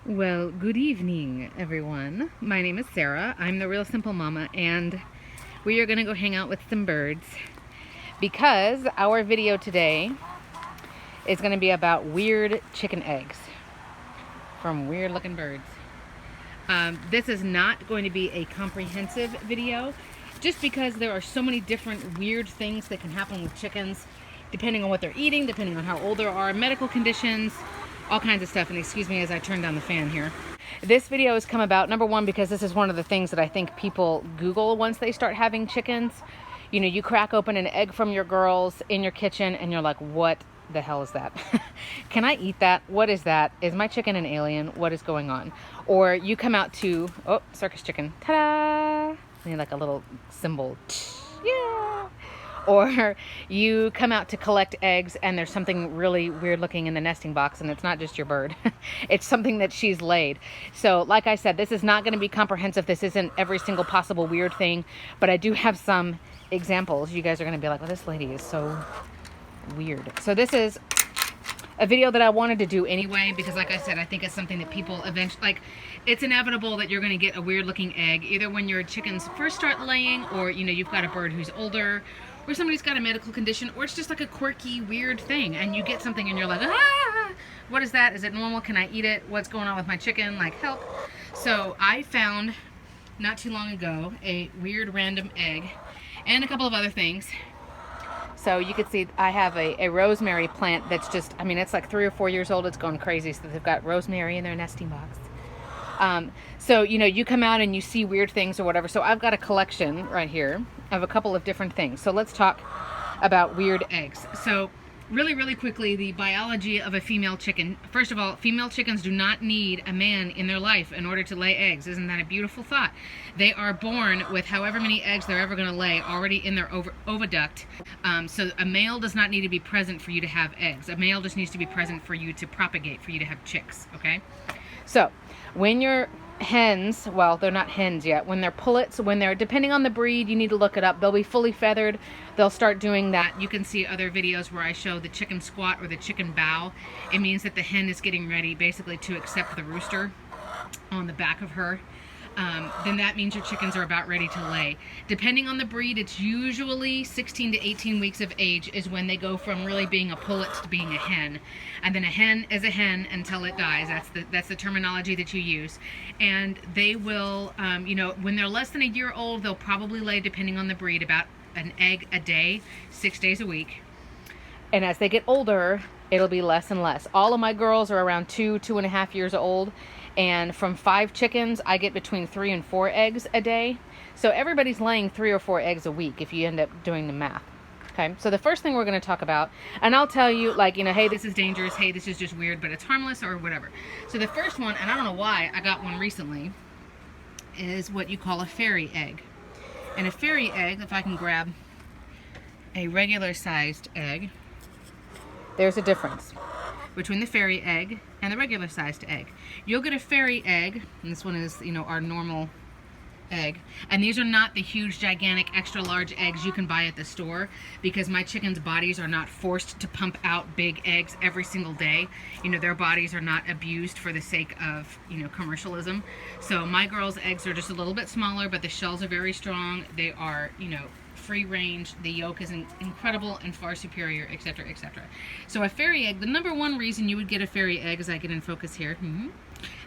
Well, good evening, everyone. My name is Sarah. I'm the Real Simple Mama, and we are going to go hang out with some birds because our video today is going to be about weird chicken eggs from weird looking birds. This is not going to be a comprehensive video just because there are so many different weird things that can happen with chickens depending on what they're eating, depending on how old they are, medical conditions, all kinds of stuff. And excuse me as I turn down the fan here. This video has come about, number one, because this is one of the things that I think people Google once they start having chickens. You know, you crack open an egg from your girls in your kitchen and you're like, what the hell is that? Can I eat that? What is that? Is my chicken an alien? What is going on? Or you come out to, oh, circus chicken, ta-da! And like a little symbol, yeah! Or you come out to collect eggs and there's something really weird looking in the nesting box and it's not just your bird. It's something that she's laid. So like I said, this is not going to be comprehensive. This isn't every single possible weird thing, but I do have some examples. You guys are going to be like, well, this lady is so weird. So this is a video that I wanted to do anyway because like I said, I think it's something that people eventually, like, it's inevitable that you're going to get a weird looking egg either when your chickens first start laying, or you know, you've got a bird who's older, or somebody's got a medical condition, or it's just like a quirky weird thing and you get something and you're like, ah, what is that? Is it normal? Can I eat it? What's going on with my chicken? Like, help. So I found not too long ago a weird random egg and a couple of other things. So you can see I have a rosemary plant that's just, I mean, it's like 3 or 4 years old. It's going crazy. So they've got rosemary in their nesting box. So, you know, you come out and you see weird things or whatever. So I've got a collection right here of a couple of different things. So let's talk about weird eggs. So really quickly, the biology of a female chicken. First of all, female chickens do not need a man in their life in order to lay eggs. Isn't that a beautiful thought? They are born with however many eggs they're ever going to lay already in their oviduct. So a male does not need to be present for you to have eggs. A male just needs to be present for you to propagate, for you to have chicks, okay? So when your hens, well, they're not hens yet, when they're pullets, when they're, depending on the breed, you need to look it up, they'll be fully feathered. They'll start doing that. You can see other videos where I show the chicken squat or the chicken bow. It means that the hen is getting ready basically to accept the rooster on the back of her. Then that means your chickens are about ready to lay. Depending on the breed, it's usually 16 to 18 weeks of age is when they go from really being a pullet to being a hen. And then a hen is a hen until it dies. That's the terminology that you use. And they will, you know, when they're less than a year old, they'll probably lay, depending on the breed, about an egg a day, 6 days a week. And as they get older, it'll be less and less. All of my girls are around 2.5 years old. And from 5 chickens, I get between 3 and 4 eggs a day. So everybody's laying 3 or 4 eggs a week if you end up doing the math. Okay, so the first thing we're going to talk about, and I'll tell you, like, you know, hey, this is dangerous, hey, this is just weird, but it's harmless or whatever. So the first one, and I don't know why, I got one recently, is what you call a fairy egg. And a fairy egg, if I can grab a regular sized egg, there's a difference between the fairy egg and the regular sized egg. You'll get a fairy egg, and this one is, you know, our normal egg, and these are not the huge gigantic extra large eggs you can buy at the store, because my chickens' bodies are not forced to pump out big eggs every single day. You know, their bodies are not abused for the sake of, you know, commercialism. So my girls' eggs are just a little bit smaller, but the shells are very strong. They are, you know, free range, the yolk is incredible and far superior, etc., etc. So a fairy egg, the number one reason you would get a fairy egg, as I get in focus here,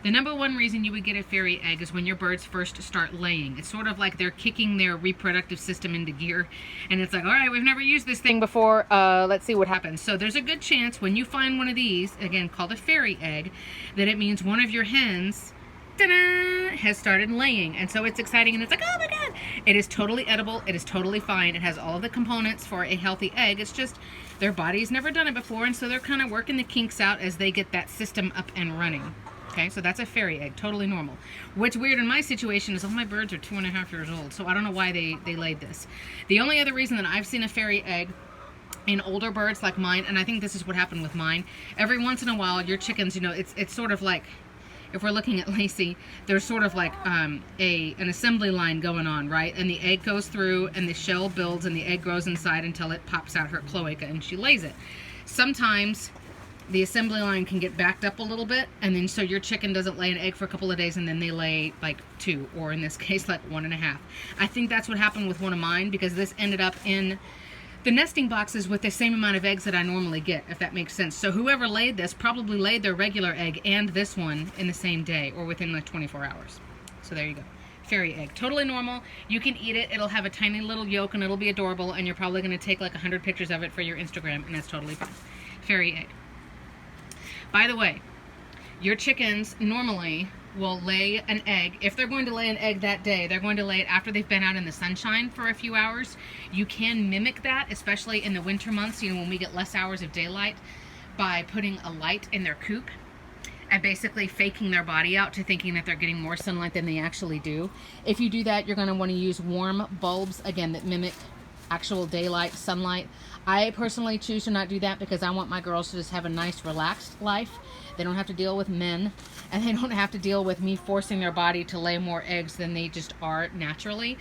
the number one reason you would get a fairy egg is when your birds first start laying. It's sort of like they're kicking their reproductive system into gear, and it's like, all right, we've never used this thing before, let's see what happens. So there's a good chance when you find one of these, again called a fairy egg, that it means one of your hens has started laying. And so it's exciting and it's like, oh my god, it is totally edible, it is totally fine, it has all of the components for a healthy egg. It's just their body's never done it before, and so they're kind of working the kinks out as they get that system up and running. Okay, so that's a fairy egg, totally normal. What's weird in my situation is all my birds are 2.5 years old, so I don't know why they laid this. The only other reason that I've seen a fairy egg in older birds like mine, and I think this is what happened with mine, every once in a while your chickens, you know, it's sort of like, if we're looking at Lacey, there's sort of like an assembly line going on, right? And the egg goes through and the shell builds and the egg grows inside until it pops out her cloaca and she lays it. Sometimes the assembly line can get backed up a little bit, and then so your chicken doesn't lay an egg for a couple of days and then they lay like 2, or in this case like 1.5. I think that's what happened with one of mine, because this ended up in the nesting boxes with the same amount of eggs that I normally get, if that makes sense. So whoever laid this probably laid their regular egg and this one in the same day, or within like 24 hours. So there you go. Fairy egg. Totally normal. You can eat it. It'll have a tiny little yolk and it'll be adorable, and you're probably going to take like 100 pictures of it for your Instagram, and that's totally fine. Fairy egg. By the way, your chickens normally will lay an egg. If they're going to lay an egg that day, they're going to lay it after they've been out in the sunshine for a few hours. You can mimic that, especially in the winter months, you know, when we get less hours of daylight, by putting a light in their coop and basically faking their body out to thinking that they're getting more sunlight than they actually do. If you do that, you're going to want to use warm bulbs, again, that mimic actual daylight, sunlight. I personally choose to not do that because I want my girls to just have a nice, relaxed life. They don't have to deal with men, and they don't have to deal with me forcing their body to lay more eggs than they just are naturally.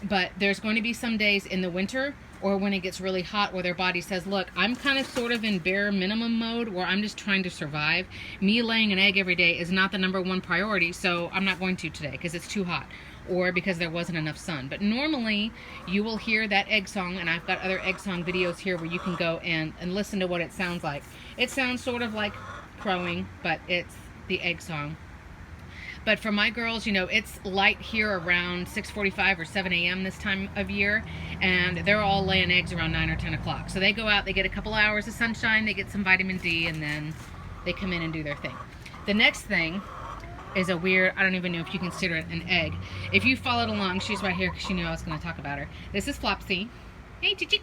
But there's going to be some days in the winter or when it gets really hot where their body says, look, I'm kind of sort of in bare minimum mode where I'm just trying to survive. Me laying an egg every day is not the #1 priority, so I'm not going to today because it's too hot, or because there wasn't enough sun. But normally you will hear that egg song, and I've got other egg song videos here where you can go and listen to what it sounds like. It sounds sort of like crowing, but it's the egg song. But for my girls, you know, it's light here around 6:45 or 7 a.m. this time of year, and they're all laying eggs around 9 or 10 o'clock. So they go out, they get a couple hours of sunshine, they get some vitamin D, and then they come in and do their thing. The next thing is a weird, I don't even know if you consider it an egg. If you followed along, she's right here because she knew I was going to talk about her. This is Flopsy. Hey, Chichi.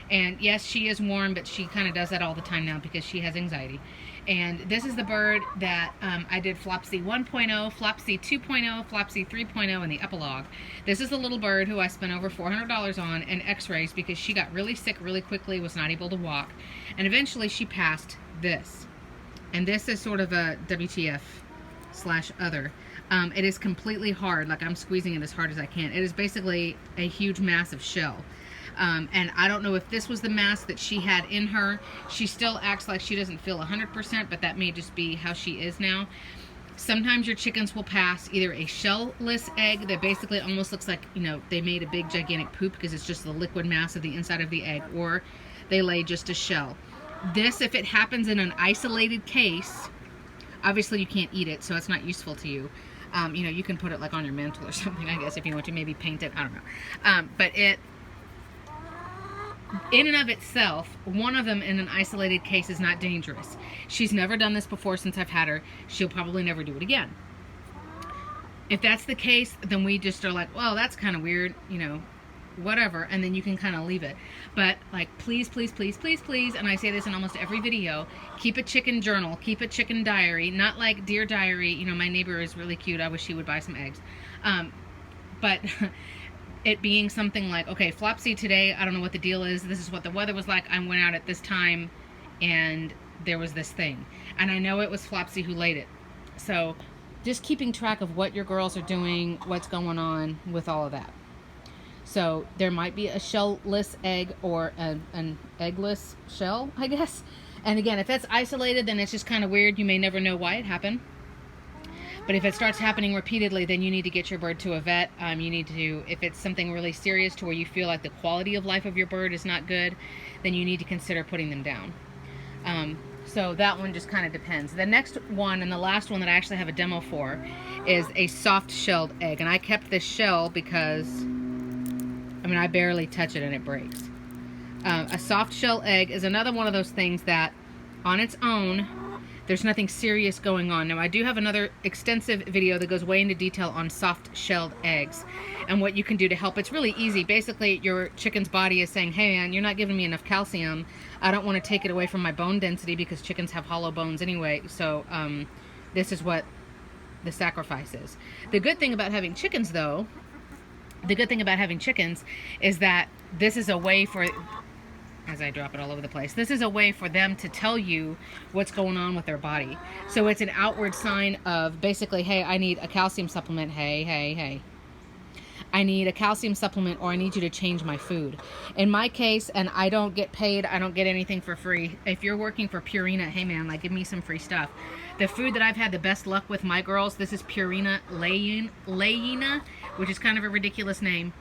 And yes, she is warm, but she kind of does that all the time now because she has anxiety. And this is the bird that I did Flopsy 1.0, Flopsy 2.0, Flopsy 3.0 in the epilogue. This is the little bird who I spent over $400 on and x-rays because she got really sick really quickly, was not able to walk. And eventually she passed this. And this is sort of a WTF/other. It is completely hard, like I'm squeezing it as hard as I can. It is basically a huge massive shell. And I don't know if this was the mass that she had in her. She still acts like she doesn't feel 100%, but that may just be how she is now. Sometimes your chickens will pass either a shell-less egg that basically almost looks like, you know, they made a big gigantic poop because it's just the liquid mass of the inside of the egg, or they lay just a shell. This, if it happens in an isolated case, obviously you can't eat it, so it's not useful to you. You know, you can put it like on your mantle or something, I guess, if you want to, maybe paint it, I don't know. But it, in and of itself, one of them in an isolated case is not dangerous. She's never done this before since I've had her. She'll probably never do it again. If that's the case, then we just are like, well, that's kind of weird, you know, whatever, and then you can kind of leave it. But like, please, please, please, please, please, and I say this in almost every video, keep a chicken journal, keep a chicken diary, not like Dear Diary, you know, my neighbor is really cute, I wish he would buy some eggs. But it being something like, okay, Flopsy today, I don't know what the deal is, this is what the weather was like, I went out at this time and there was this thing. And I know it was Flopsy who laid it. So just keeping track of what your girls are doing, what's going on with all of that. So there might be a shell-less egg or an eggless shell, I guess. And again, if that's isolated, then it's just kind of weird. You may never know why it happened. But if it starts happening repeatedly, then you need to get your bird to a vet. You need to, if it's something really serious to where you feel like the quality of life of your bird is not good, then you need to consider putting them down. So that one just kind of depends. The next one, and the last one that I actually have a demo for, is a soft-shelled egg. And I kept this shell because, I mean, I barely touch it and it breaks. A soft-shell egg is another one of those things that, on its own, there's nothing serious going on. Now, I do have another extensive video that goes way into detail on soft-shelled eggs and what you can do to help. It's really easy. Basically, your chicken's body is saying, hey, man, you're not giving me enough calcium. I don't want to take it away from my bone density because chickens have hollow bones anyway. So this is what the sacrifice is. The good thing about having chickens, though, is that this is a way for, as I drop it all over the place, this is a way for them to tell you what's going on with their body. So it's an outward sign of basically, hey, I need a calcium supplement, hey, hey, hey. I need a calcium supplement, or I need you to change my food. In my case, and I don't get paid, I don't get anything for free. If you're working for Purina, hey man, like give me some free stuff. The food that I've had the best luck with my girls, this is Purina Layina, which is kind of a ridiculous name,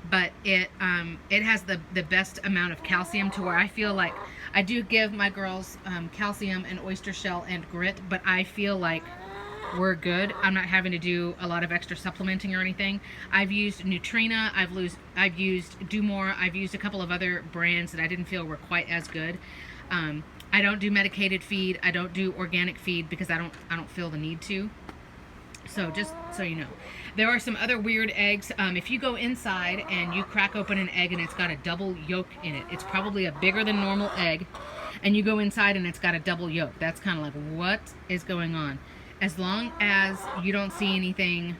but it has the best amount of calcium, to where I feel like I do give my girls calcium and oyster shell and grit, but I feel like we're good. I'm not having to do a lot of extra supplementing or anything. I've used Nutrina, I've used Do More, I've used a couple of other brands that I didn't feel were quite as good. I don't do medicated feed, I don't do organic feed because I don't feel the need to. So just so you know, there are some other weird eggs. If you go inside and you crack open an egg and it's got a double yolk in it, it's probably a bigger than normal egg, and you go inside and it's got a double yolk. That's kind of like, what is going on? As long as you don't see anything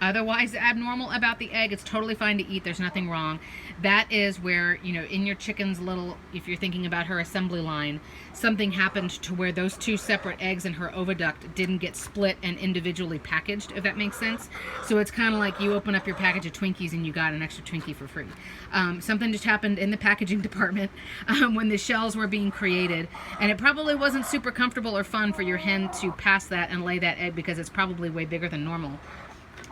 otherwise abnormal about the egg, it's totally fine to eat. There's nothing wrong. That is where, you know, in your chicken's little, if you're thinking about her assembly line, something happened to where those two separate eggs in her oviduct didn't get split and individually packaged, if that makes sense. So it's kind of like you open up your package of Twinkies and you got an extra Twinkie for free. Something just happened in the packaging department when the shells were being created, and it probably wasn't super comfortable or fun for your hen to pass that and lay that egg, because it's probably way bigger than normal.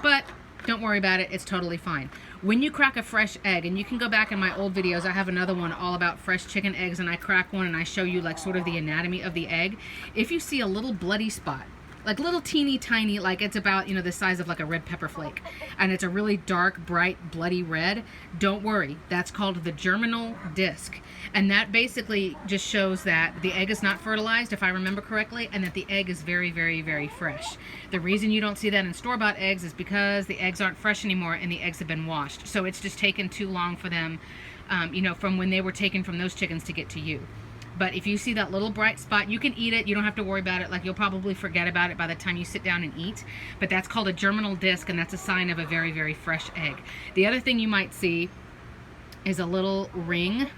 But don't worry about it, it's totally fine. When you crack a fresh egg, and you can go back in my old videos, I have another one all about fresh chicken eggs, and I crack one and I show you like sort of the anatomy of the egg. If you see a little bloody spot, like little teeny tiny, like it's about, you know, the size of like a red pepper flake, and it's a really dark, bright, bloody red, don't worry. That's called the germinal disc. And that basically just shows that the egg is not fertilized, if I remember correctly, and that the egg is very, very, very fresh. The reason you don't see that in store-bought eggs is because the eggs aren't fresh anymore and the eggs have been washed. So it's just taken too long for them, you know, from when they were taken from those chickens to get to you. But if you see that little bright spot, you can eat it. You don't have to worry about it. Like, you'll probably forget about it by the time you sit down and eat. But that's called a germinal disc, and that's a sign of a very, very fresh egg. The other thing you might see is a little ring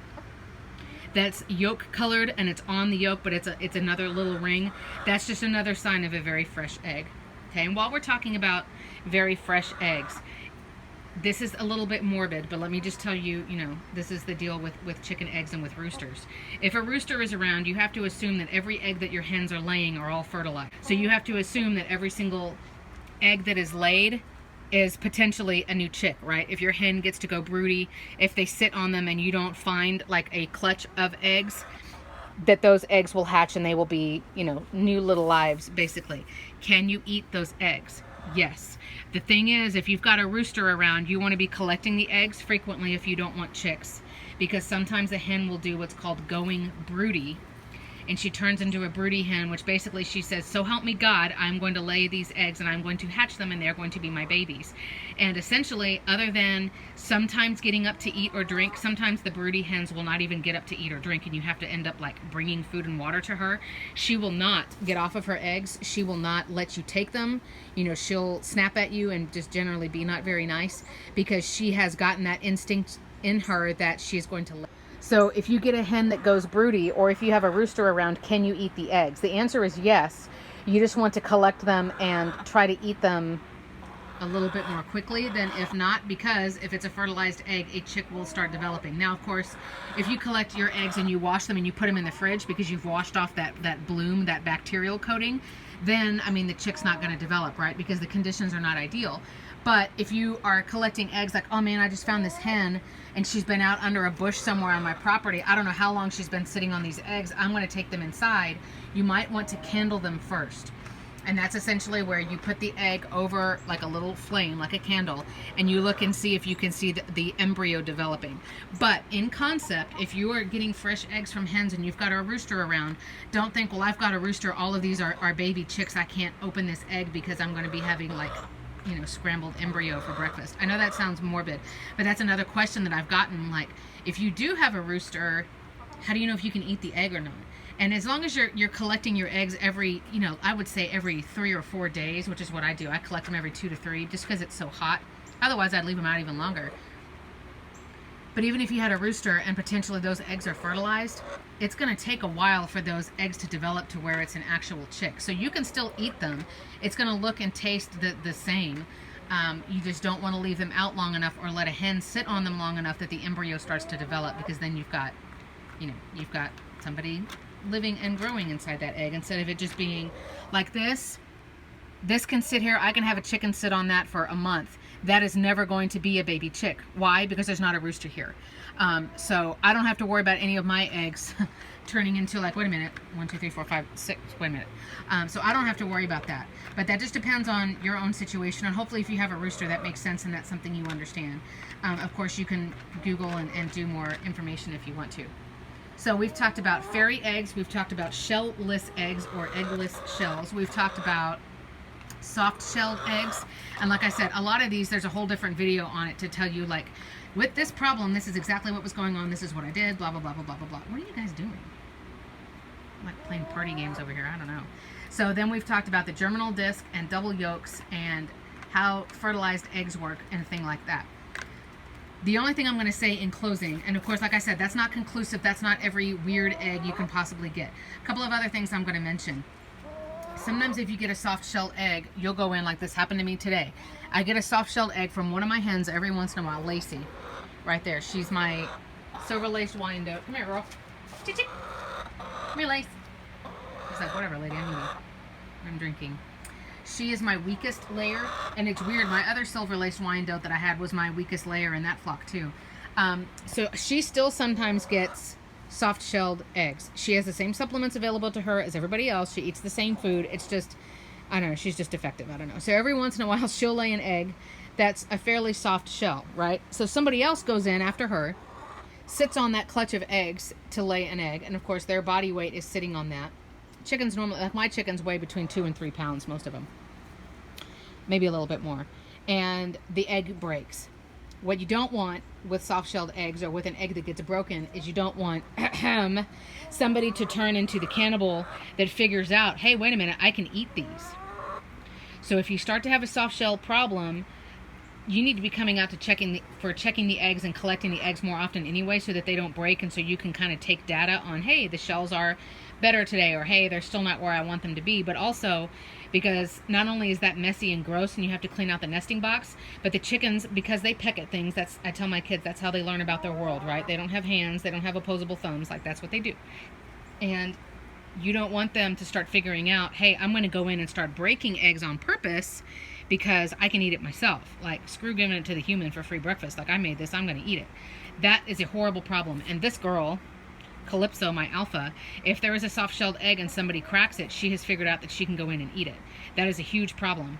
that's yolk colored, and it's on the yolk, but it's another little ring. That's just another sign of a very fresh egg. Okay, and while we're talking about very fresh eggs, this is a little bit morbid, but let me just tell you, you know, this is the deal with chicken eggs and with roosters. If a rooster is around, you have to assume that every egg that your hens are laying are all fertilized. So you have to assume that every single egg that is laid is potentially a new chick, right? If your hen gets to go broody, if they sit on them and you don't find like a clutch of eggs, that those eggs will hatch and they will be, you know, new little lives, basically. Can you eat those eggs? Yes. The thing is, if you've got a rooster around, you want to be collecting the eggs frequently if you don't want chicks, because sometimes a hen will do what's called going broody, and she turns into a broody hen, which basically she says, so help me God, I'm going to lay these eggs and I'm going to hatch them and they're going to be my babies. And essentially, other than sometimes getting up to eat or drink, sometimes the broody hens will not even get up to eat or drink, and you have to end up like bringing food and water to her. She will not get off of her eggs. She will not let you take them. You know, she'll snap at you and just generally be not very nice, because she has gotten that instinct in her that she is going to lay. So if you get a hen that goes broody, or if you have a rooster around, can you eat the eggs? The answer is yes. You just want to collect them and try to eat them a little bit more quickly than if not, because if it's a fertilized egg, a chick will start developing. Now, of course, if you collect your eggs and you wash them and you put them in the fridge because you've washed off that bloom, that bacterial coating, then, I mean, the chick's not going to develop, right? Because the conditions are not ideal. But if you are collecting eggs, like, oh man, I just found this hen and she's been out under a bush somewhere on my property. I don't know how long she's been sitting on these eggs. I'm going to take them inside. You might want to candle them first. And that's essentially where you put the egg over like a little flame, like a candle, and you look and see if you can see the embryo developing. But in concept, if you are getting fresh eggs from hens and you've got a rooster around, don't think, well, I've got a rooster, all of these are baby chicks, I can't open this egg because I'm going to be having like, you know, scrambled embryo for breakfast. I know that sounds morbid, but that's another question that I've gotten. Like, if you do have a rooster, how do you know if you can eat the egg or not? And as long as you're collecting your eggs every, you know, I would say every 3 or 4 days, which is what I do. I collect them every 2 to 3 just because it's so hot. Otherwise, I'd leave them out even longer. But even if you had a rooster and potentially those eggs are fertilized, it's going to take a while for those eggs to develop to where it's an actual chick. So you can still eat them. It's going to look and taste the same. You just don't want to leave them out long enough or let a hen sit on them long enough that the embryo starts to develop, because then you've got somebody living and growing inside that egg, instead of it just being like this. This can sit here. I can have a chicken sit on that for a month. That is never going to be a baby chick. Why? Because there's not a rooster here. So I don't have to worry about any of my eggs turning into, like, wait a minute, 1, 2, 3, 4, 5, 6, wait a minute. So I don't have to worry about that. But that just depends on your own situation, and hopefully if you have a rooster, that makes sense and that's something you understand. Of course, you can Google and do more information if you want to. So we've talked about fairy eggs, we've talked about shell-less eggs or eggless shells, we've talked about soft-shelled eggs, and like I said, a lot of these, there's a whole different video on it to tell you, like, with this problem, this is exactly what was going on, this is what I did, blah, blah, blah, blah, blah, blah, blah. What are you guys doing? I'm like playing party games over here, I don't know. So then we've talked about the germinal disc and double yolks and how fertilized eggs work and a thing like that. The only thing I'm going to say in closing, and of course, like I said, that's not conclusive, that's not every weird egg you can possibly get. A couple of other things I'm going to mention. Sometimes if you get a soft-shelled egg, you'll go in, like this happened to me today. I get a soft-shelled egg from one of my hens every once in a while, Lacey. Right there. She's my silver-laced Wyandotte. Come here, girl. Chick-chick. Come here, Lace. She's like, whatever, lady, I'm drinking. She is my weakest layer, and it's weird. My other silver-laced Wyandotte that I had was my weakest layer in that flock, too. So she still sometimes gets soft-shelled eggs. She has the same supplements available to her as everybody else. She eats the same food. It's just, I don't know, she's just defective. I don't know. So every once in a while, she'll lay an egg that's a fairly soft shell, right? So somebody else goes in after her, sits on that clutch of eggs to lay an egg, and of course, their body weight is sitting on that. Chickens normally, like my chickens, weigh between 2 and 3 pounds, most of them. Maybe a little bit more. And the egg breaks. What you don't want with soft-shelled eggs, or with an egg that gets broken, is you don't want somebody to turn into the cannibal that figures out, hey, wait a minute, I can eat these. So if you start to have a soft-shell problem, you need to be coming out to checking the eggs and collecting the eggs more often anyway, so that they don't break, and so you can kind of take data on, hey, the shells are better today, or hey, they're still not where I want them to be. But also, because not only is that messy and gross and you have to clean out the nesting box, but the chickens, because they peck at things, I tell my kids, that's how they learn about their world, right? They don't have hands, they don't have opposable thumbs, like that's what they do. And you don't want them to start figuring out, hey, I'm going to go in and start breaking eggs on purpose because I can eat it myself. Like, screw giving it to the human for free breakfast. Like, I made this, I'm going to eat it. That is a horrible problem. And this girl, Calypso, my alpha, if there is a soft-shelled egg and somebody cracks it, she has figured out that she can go in and eat it. That is a huge problem,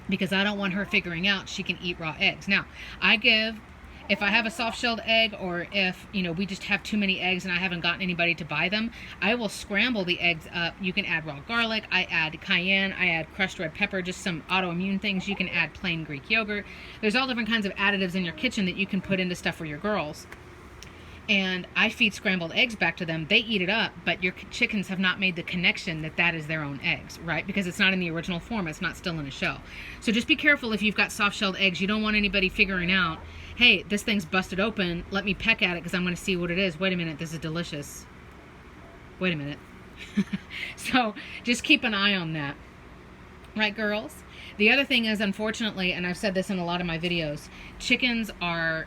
because I don't want her figuring out she can eat raw eggs. Now, if I have a soft-shelled egg, or if, we just have too many eggs and I haven't gotten anybody to buy them, I will scramble the eggs up. You can add raw garlic, I add cayenne, I add crushed red pepper, just some autoimmune things. You can add plain Greek yogurt. There's all different kinds of additives in your kitchen that you can put into stuff for your girls. And I feed scrambled eggs back to them. They eat it up, but your chickens have not made the connection that that is their own eggs, right? Because it's not in the original form. It's not still in a shell. So just be careful if you've got soft-shelled eggs. You don't want anybody figuring out, hey, this thing's busted open. Let me peck at it because I'm going to see what it is. Wait a minute. This is delicious. Wait a minute. So just keep an eye on that. Right, girls? The other thing is, unfortunately, and I've said this in a lot of my videos, chickens are,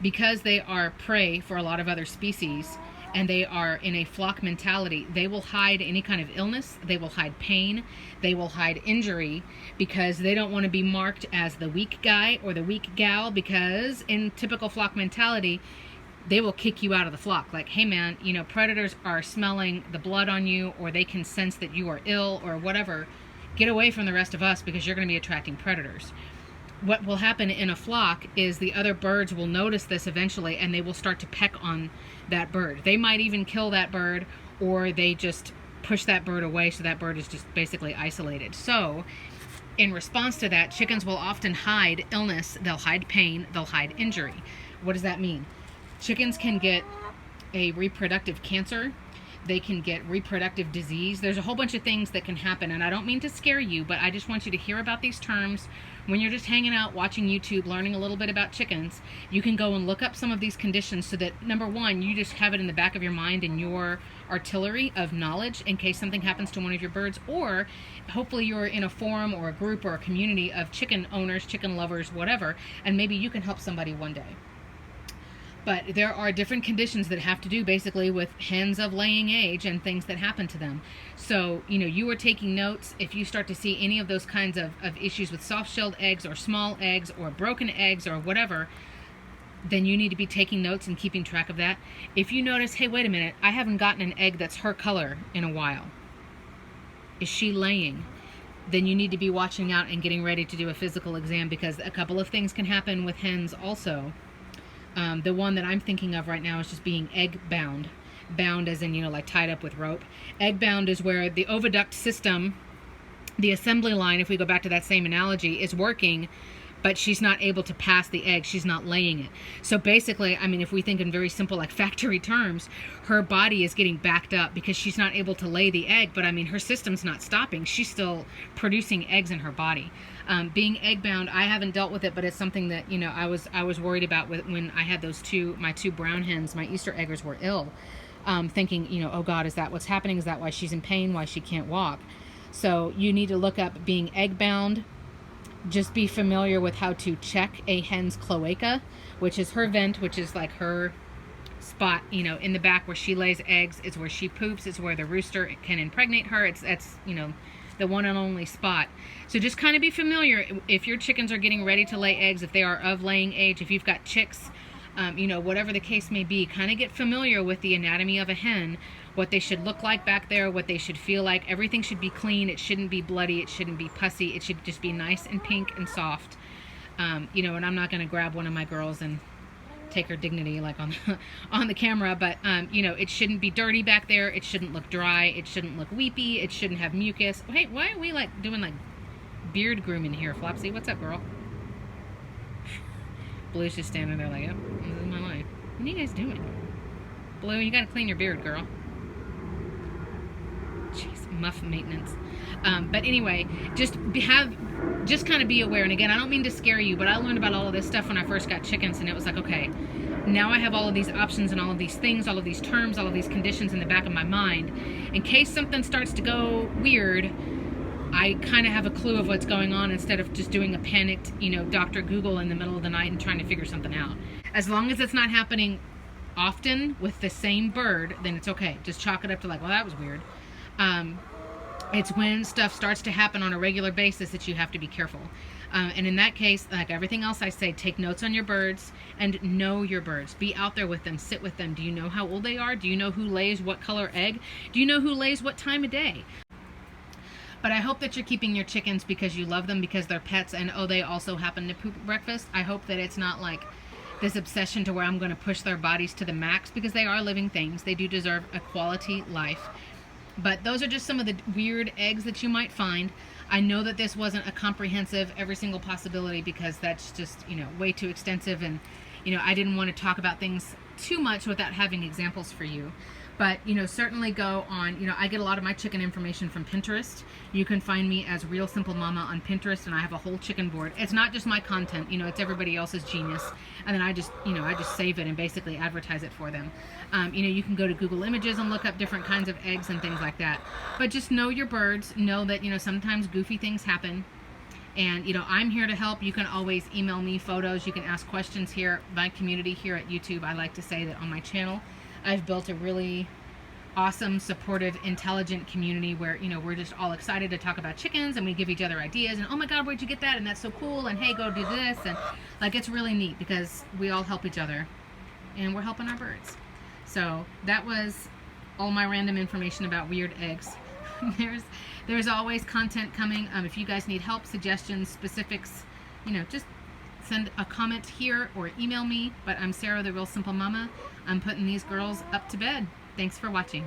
because they are prey for a lot of other species, and they are in a flock mentality, they will hide any kind of illness, they will hide pain, they will hide injury, because they don't want to be marked as the weak guy or the weak gal, because in typical flock mentality, they will kick you out of the flock. Like, hey man, predators are smelling the blood on you, or they can sense that you are ill or whatever. Get away from the rest of us, because you're going to be attracting predators. What will happen in a flock is the other birds will notice this eventually, and they will start to peck on that bird. They might even kill that bird, or they just push that bird away, so that bird is just basically isolated. So in response to that, chickens will often hide illness, they'll hide pain, they'll hide injury. What does that mean? Chickens can get a reproductive cancer They can get reproductive disease. There's a whole bunch of things that can happen, and I don't mean to scare you, but I just want you to hear about these terms. When you're just hanging out, watching YouTube, learning a little bit about chickens, you can go and look up some of these conditions so that, number one, you just have it in the back of your mind in your artillery of knowledge in case something happens to one of your birds, or hopefully you're in a forum or a group or a community of chicken owners, chicken lovers, whatever, and maybe you can help somebody one day. But there are different conditions that have to do basically with hens of laying age and things that happen to them. So, you are taking notes. If you start to see any of those kinds of issues with soft-shelled eggs or small eggs or broken eggs or whatever, then you need to be taking notes and keeping track of that. If you notice, hey, wait a minute, I haven't gotten an egg that's her color in a while. Is she laying? Then you need to be watching out and getting ready to do a physical exam, because a couple of things can happen with hens also. The one that I'm thinking of right now is just being egg bound. Bound as in, like tied up with rope. Egg bound is where the oviduct system, the assembly line, if we go back to that same analogy, is working, but she's not able to pass the egg. She's not laying it. So basically, if we think in very simple, like factory terms, her body is getting backed up because she's not able to lay the egg, but her system's not stopping. She's still producing eggs in her body. Being egg bound, I haven't dealt with it, but it's something that, I was worried about when I had my two brown hens. My Easter eggers were ill, thinking, oh God, is that what's happening? Is that why she's in pain? Why she can't walk? So you need to look up being egg bound. Just be familiar with how to check a hen's cloaca, which is her vent, which is like her spot, in the back where she lays eggs. It's where she poops. It's where the rooster can impregnate her. That's the one and only spot. So just kind of be familiar if your chickens are getting ready to lay eggs, if they are of laying age, if you've got chicks, whatever the case may be, kind of get familiar with the anatomy of a hen, what they should look like back there, what they should feel like. Everything should be clean. It shouldn't be bloody. It shouldn't be pussy. It should just be nice and pink and soft. And I'm not going to grab one of my girls and take her dignity like on the camera, but it shouldn't be dirty back there. It shouldn't look dry. It shouldn't look weepy. It shouldn't have mucus. Hey, why are we doing beard grooming here, Flopsy? What's up, girl? Blue's just standing there like, yep, this is my life. What are you guys doing? Blue, you gotta clean your beard, girl. Jeez, muff maintenance. But anyway, just kind of be aware. And again, I don't mean to scare you, but I learned about all of this stuff when I first got chickens, and it was like, okay, now I have all of these options and all of these things, all of these terms, all of these conditions in the back of my mind. In case something starts to go weird, I kind of have a clue of what's going on instead of just doing a panicked, Dr. Google in the middle of the night and trying to figure something out. As long as it's not happening often with the same bird, then it's okay. Just chalk it up to well, that was weird. It's when stuff starts to happen on a regular basis that you have to be careful. And in that case, like everything else I say, take notes on your birds and know your birds. Be out there with them. Sit with them. Do you know how old they are? Do you know who lays what color egg? Do you know who lays what time of day? But I hope that you're keeping your chickens because you love them, because they're pets, and they also happen to poop at breakfast. I hope that it's not like this obsession to where I'm going to push their bodies to the max, because they are living things. They do deserve a quality life. But those are just some of the weird eggs that you might find. I know that this wasn't a comprehensive every single possibility, because that's just, way too extensive, and, I didn't want to talk about things too much without having examples for you. But, certainly go on, I get a lot of my chicken information from Pinterest. You can find me as Real Simple Mama on Pinterest, and I have a whole chicken board. It's not just my content, it's everybody else's genius. And then I just save it and basically advertise it for them. You can go to Google Images and look up different kinds of eggs and things like that. But just know your birds. Know that, sometimes goofy things happen. And, I'm here to help. You can always email me photos. You can ask questions here. My community here at YouTube, I like to say that on my channel, I've built a really awesome, supportive, intelligent community where, we're just all excited to talk about chickens, and we give each other ideas, and oh my God, where'd you get that? And that's so cool. And hey, go do this. And it's really neat because we all help each other and we're helping our birds. So that was all my random information about weird eggs. There's always content coming. If you guys need help, suggestions, specifics, just send a comment here or email me. But I'm Sarah, the Real Simple Mama. I'm putting these girls up to bed. Thanks for watching.